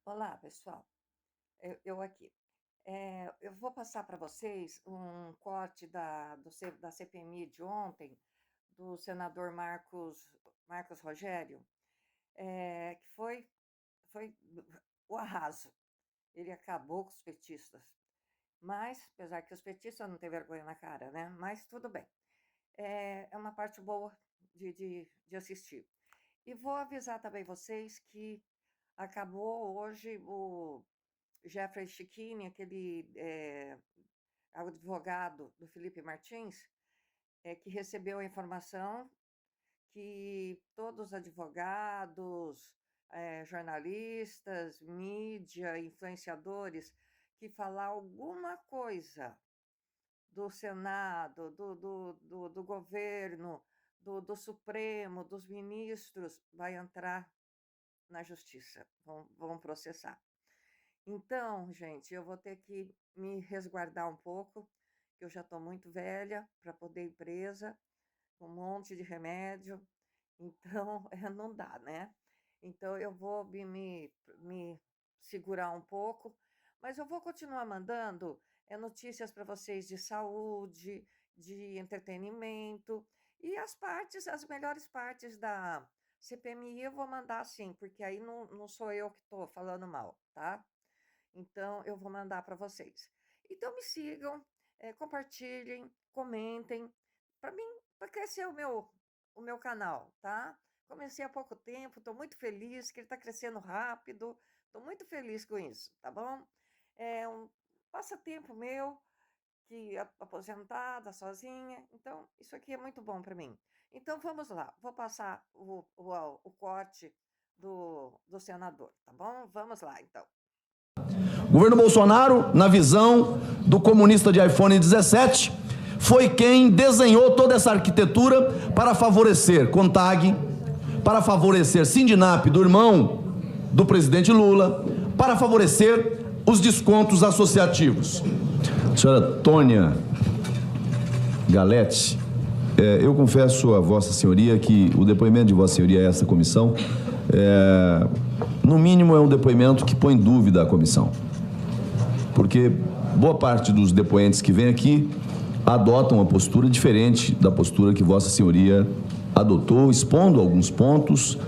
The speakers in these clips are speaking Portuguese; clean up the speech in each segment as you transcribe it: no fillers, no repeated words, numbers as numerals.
Olá, pessoal. Eu aqui. Eu vou passar para vocês um corte da CPMI de ontem, do senador Marcos Rogério, que foi o arraso. Ele acabou com os petistas. Mas, apesar que os petistas não têm vergonha na cara, né? Mas tudo bem. É uma parte boa de assistir. E vou avisar também vocês que acabou hoje o Jeffrey Chiquini, aquele advogado do Felipe Martins, que recebeu a informação que todos os advogados, jornalistas, mídia, influenciadores que falar alguma coisa do Senado, do governo, do Supremo, dos ministros, vai entrar na justiça, vão processar. Então, gente, eu vou ter que me resguardar um pouco, que eu já estou muito velha para poder ir presa, com um monte de remédio, então não dá, né? Então eu vou me segurar um pouco, mas eu vou continuar mandando notícias para vocês de saúde, de entretenimento, e as melhores partes da CPMI eu vou mandar sim, porque aí não sou eu que estou falando mal, tá? Então, eu vou mandar para vocês. Então, me sigam, compartilhem, comentem, para mim, para crescer o meu canal, tá? Comecei há pouco tempo, estou muito feliz que ele está crescendo rápido, estou muito feliz com isso, tá bom? É um passatempo meu, que aposentada, sozinha, então isso aqui é muito bom para mim. Então, vamos lá, vou passar o corte do senador, tá bom? Vamos lá, então. O governo Bolsonaro, na visão do comunista de iPhone 17, foi quem desenhou toda essa arquitetura para favorecer CONTAG, para favorecer Sindinap, do irmão do presidente Lula, para favorecer os descontos associativos. Senhora Tônia Galete, eu confesso a Vossa Senhoria que o depoimento de Vossa Senhoria a essa comissão, no mínimo, é um depoimento que põe dúvida à comissão. Porque boa parte dos depoentes que vêm aqui adotam uma postura diferente da postura que Vossa Senhoria adotou, expondo alguns pontos,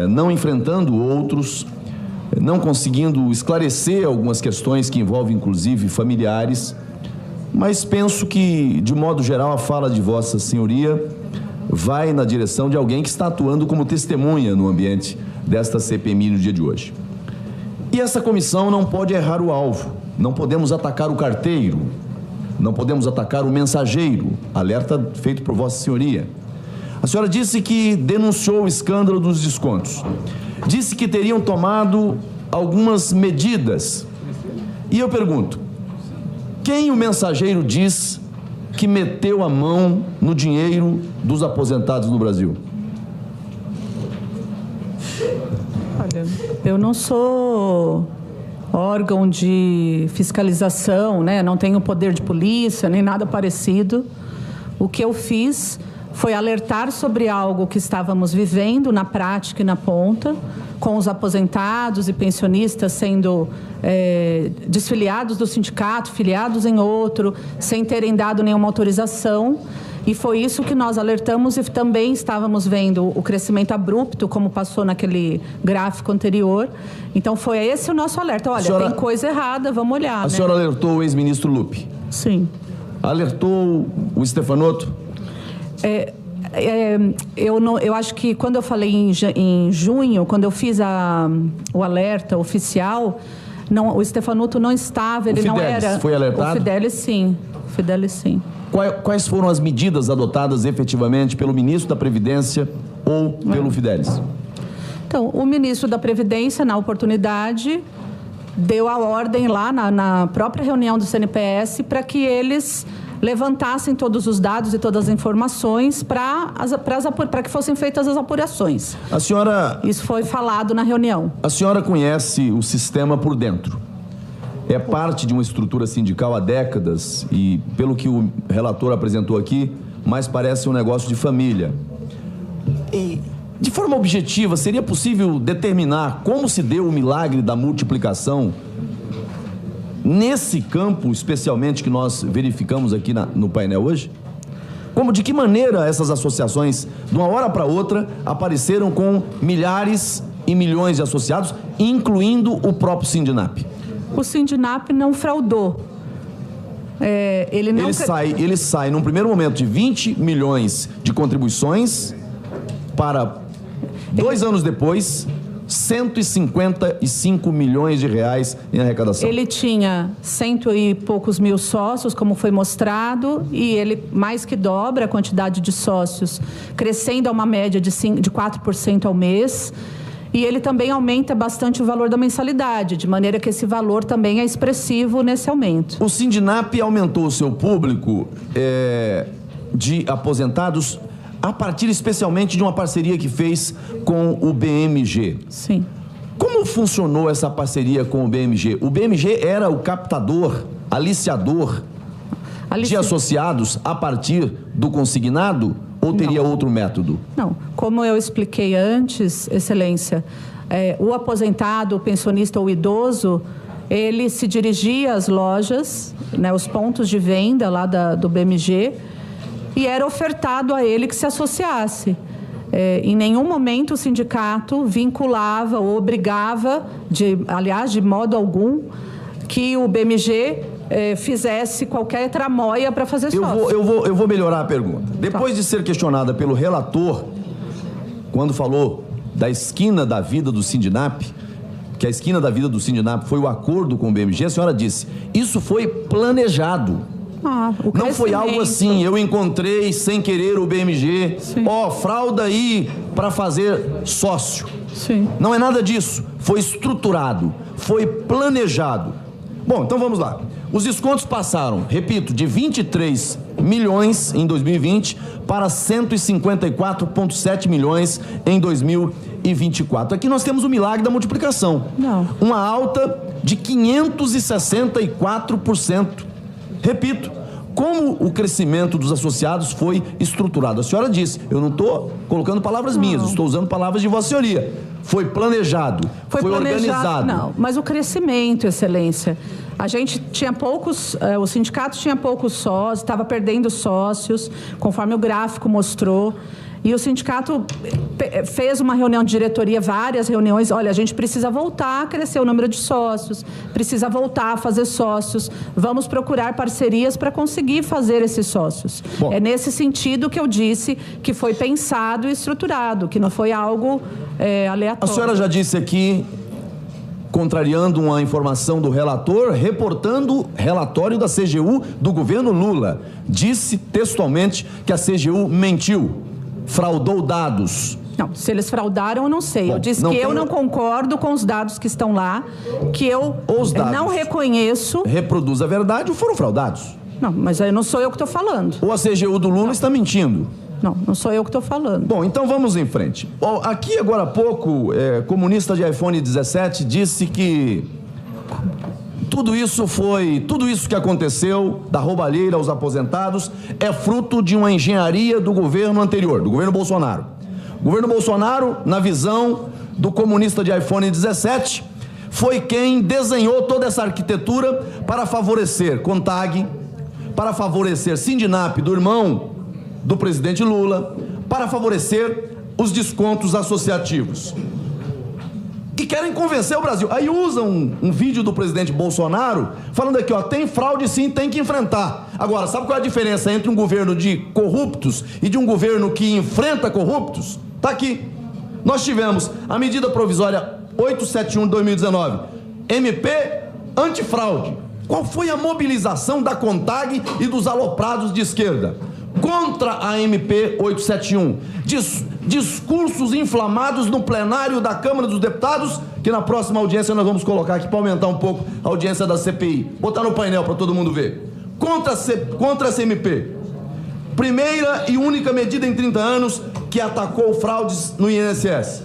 não enfrentando outros, não conseguindo esclarecer algumas questões que envolvem, inclusive, familiares. Mas penso que, de modo geral, a fala de Vossa Senhoria vai na direção de alguém que está atuando como testemunha no ambiente desta CPMI no dia de hoje. E essa comissão não pode errar o alvo. Não podemos atacar o carteiro, não podemos atacar o mensageiro, alerta feito por Vossa Senhoria. A senhora disse que denunciou o escândalo dos descontos. Disse que teriam tomado algumas medidas. E eu pergunto, quem o mensageiro diz que meteu a mão no dinheiro dos aposentados no Brasil? Olha, eu não sou órgão de fiscalização, né? Não tenho poder de polícia, nem nada parecido. O que eu fiz foi alertar sobre algo que estávamos vivendo na prática e na ponta, com os aposentados e pensionistas sendo desfiliados do sindicato, filiados em outro, sem terem dado nenhuma autorização. E foi isso que nós alertamos e também estávamos vendo o crescimento abrupto, como passou naquele gráfico anterior. Então, foi esse o nosso alerta. Olha, tem coisa errada, vamos olhar. A senhora alertou o ex-ministro Lupe? Sim. Alertou o Steffanotto? Eu acho que quando eu falei em junho, quando eu fiz o alerta oficial, o Steffanotto não estava, ele não era... Foi alertado? O Fidelis, sim. O Fidelis, sim. Quais foram as medidas adotadas efetivamente pelo ministro da Previdência ou pelo Fidelis? Então, o ministro da Previdência, na oportunidade, deu a ordem lá na própria reunião do CNPS para que eles levantassem todos os dados e todas as informações para que fossem feitas as apurações. A senhora... Isso foi falado na reunião. A senhora conhece o sistema por dentro? É parte de uma estrutura sindical há décadas e, pelo que o relator apresentou aqui, mais parece um negócio de família. E De forma objetiva, seria possível determinar como se deu o milagre da multiplicação nesse campo, especialmente, que nós verificamos aqui no painel hoje? De que maneira essas associações, de uma hora para outra, apareceram com milhares e milhões de associados, incluindo o próprio Sindinap? O Sindinap não fraudou. Ele sai, num primeiro momento, de 20 milhões de contribuições para, 2 anos depois, 155 milhões de reais em arrecadação. Ele tinha 100 e poucos mil sócios, como foi mostrado, e ele mais que dobra a quantidade de sócios, crescendo a uma média de 4% ao mês. E ele também aumenta bastante o valor da mensalidade, de maneira que esse valor também é expressivo nesse aumento. O Sindinap aumentou o seu público de aposentados a partir especialmente de uma parceria que fez com o BMG. Sim. Como funcionou essa parceria com o BMG? O BMG era o captador, aliciador de associados a partir do consignado? Ou teria outro método? Não. Como eu expliquei antes, Excelência, o aposentado, o pensionista ou o idoso, ele se dirigia às lojas, né, os pontos de venda lá do BMG, e era ofertado a ele que se associasse. Em nenhum momento o sindicato vinculava ou obrigava, aliás, de modo algum, que o BMG fizesse qualquer tramóia para fazer sócio. Eu vou melhorar a pergunta. Depois de ser questionada pelo relator, quando falou da esquina da vida do Sindinap, que a esquina da vida do Sindinap foi o acordo com o BMG, a senhora disse, isso foi planejado. Não foi algo assim, eu encontrei sem querer o BMG, frauda aí para fazer sócio. Sim. Não é nada disso, foi estruturado, foi planejado. Bom, então vamos lá. Os descontos passaram, repito, de 23 milhões em 2020 para 154,7 milhões em 2024. Aqui nós temos o milagre da multiplicação. Não. Uma alta de 564%. Repito, como o crescimento dos associados foi estruturado? A senhora disse, eu não estou colocando palavras minhas, estou usando palavras de Vossa Senhoria. Foi planejado, foi organizado. Não, mas o crescimento, Excelência, a gente tinha poucos, o sindicato tinha poucos sócios, estava perdendo sócios, conforme o gráfico mostrou. E o sindicato fez uma reunião de diretoria, várias reuniões. Olha, a gente precisa voltar a crescer o número de sócios, precisa voltar a fazer sócios. Vamos procurar parcerias para conseguir fazer esses sócios. Bom, é nesse sentido que eu disse que foi pensado e estruturado, que não foi algo aleatório. A senhora já disse aqui, contrariando uma informação do relator, reportando relatório da CGU do governo Lula. Disse textualmente que a CGU mentiu. Fraudou dados. Não, se eles fraudaram, eu não sei. Eu disse que eu não concordo com os dados que estão lá, que eu não reconheço. Reproduz a verdade ou foram fraudados? Não, mas não sou eu que estou falando. Ou a CGU do Lula está mentindo? Não sou eu que estou falando. Bom, então vamos em frente. Aqui, agora há pouco, comunista de iPhone 17 disse que tudo isso que aconteceu, da roubalheira aos aposentados, é fruto de uma engenharia do governo anterior, do governo Bolsonaro. O governo Bolsonaro, na visão do comunista de iPhone 17, foi quem desenhou toda essa arquitetura para favorecer CONTAG, para favorecer Sindinap, do irmão do presidente Lula, para favorecer os descontos associativos. E querem convencer o Brasil. Aí usam um vídeo do presidente Bolsonaro falando aqui, tem fraude sim, tem que enfrentar. Agora, sabe qual é a diferença entre um governo de corruptos e de um governo que enfrenta corruptos? Tá aqui. Nós tivemos a medida provisória 871 de 2019, MP antifraude. Qual foi a mobilização da CONTAG e dos aloprados de esquerda contra a MP 871? Discursos inflamados no plenário da Câmara dos Deputados, que na próxima audiência nós vamos colocar aqui para aumentar um pouco a audiência da CPI. Botar no painel para todo mundo ver. Contra essa MP. Primeira e única medida em 30 anos que atacou fraudes no INSS.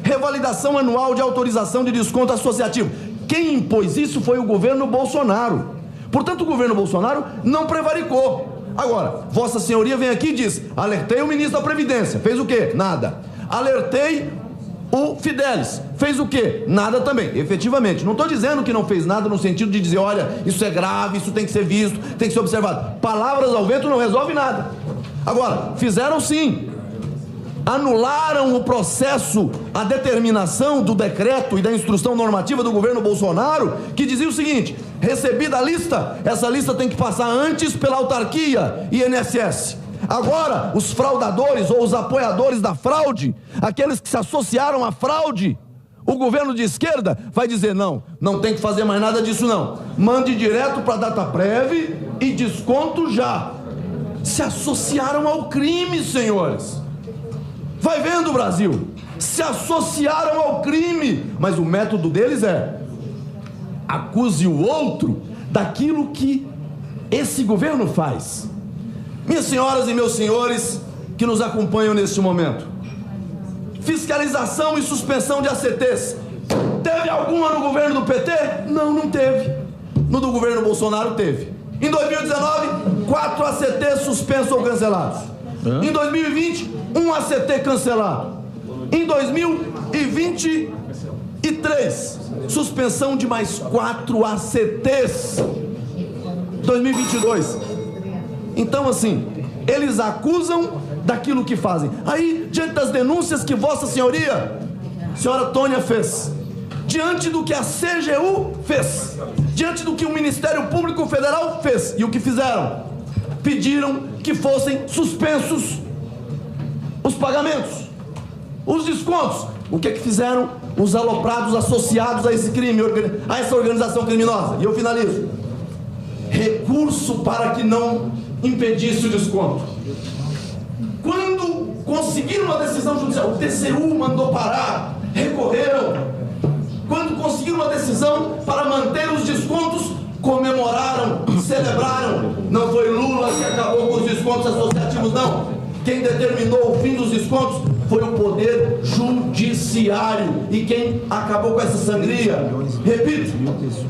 Revalidação anual de autorização de desconto associativo. Quem impôs isso foi o governo Bolsonaro. Portanto, o governo Bolsonaro não prevaricou. Agora, Vossa Senhoria vem aqui e diz, alertei o ministro da Previdência. Fez o quê? Nada. alertei o Fidelis. Fez o quê? Nada também, efetivamente. Não estou dizendo que não fez nada no sentido de dizer, olha, isso é grave, isso tem que ser visto, tem que ser observado. Palavras ao vento não resolve nada. Agora, fizeram sim. Anularam o processo, a determinação do decreto e da instrução normativa do governo Bolsonaro, que dizia o seguinte: recebida a lista, essa lista tem que passar antes pela autarquia INSS. Agora, os fraudadores ou os apoiadores da fraude, aqueles que se associaram à fraude, o governo de esquerda vai dizer, não tem que fazer mais nada disso não. Mande direto para a Dataprev e desconto já. Se associaram ao crime, senhores. Vai vendo, Brasil, se associaram ao crime, mas o método deles é: acuse o outro daquilo que esse governo faz. Minhas senhoras e meus senhores que nos acompanham neste momento, fiscalização e suspensão de ACTs, teve alguma no governo do PT? Não teve. No do governo Bolsonaro teve. Em 2019, 4 ACTs suspensos ou cancelados. Em 2020, 1 ACT cancelado. Em 2023, suspensão de mais 4 ACTs. 2022. Então, assim, eles acusam daquilo que fazem. Aí, diante das denúncias que Vossa Senhoria, senhora Tônia, fez, diante do que a CGU fez, diante do que o Ministério Público Federal fez, e o que fizeram? Pediram que fossem suspensos os pagamentos, os descontos. O que fizeram os aloprados associados a esse crime, a essa organização criminosa? E eu finalizo. Recurso para que não impedisse o desconto. Quando conseguiram uma decisão judicial, o TCU mandou parar, recorreram. Quando conseguiram uma decisão para manter os descontos, comemoraram, celebraram. Não foi Lula que acabou com os descontos associativos, não. Quem determinou o fim dos descontos foi o Poder Judiciário. E quem acabou com essa sangria, repito,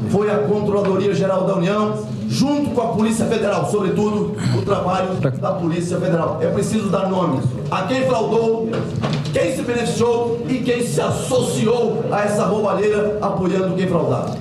foi a Controladoria Geral da União, junto com a Polícia Federal, sobretudo o trabalho da Polícia Federal. É preciso dar nomes a quem fraudou, quem se beneficiou e quem se associou a essa roubalheira apoiando quem fraudava.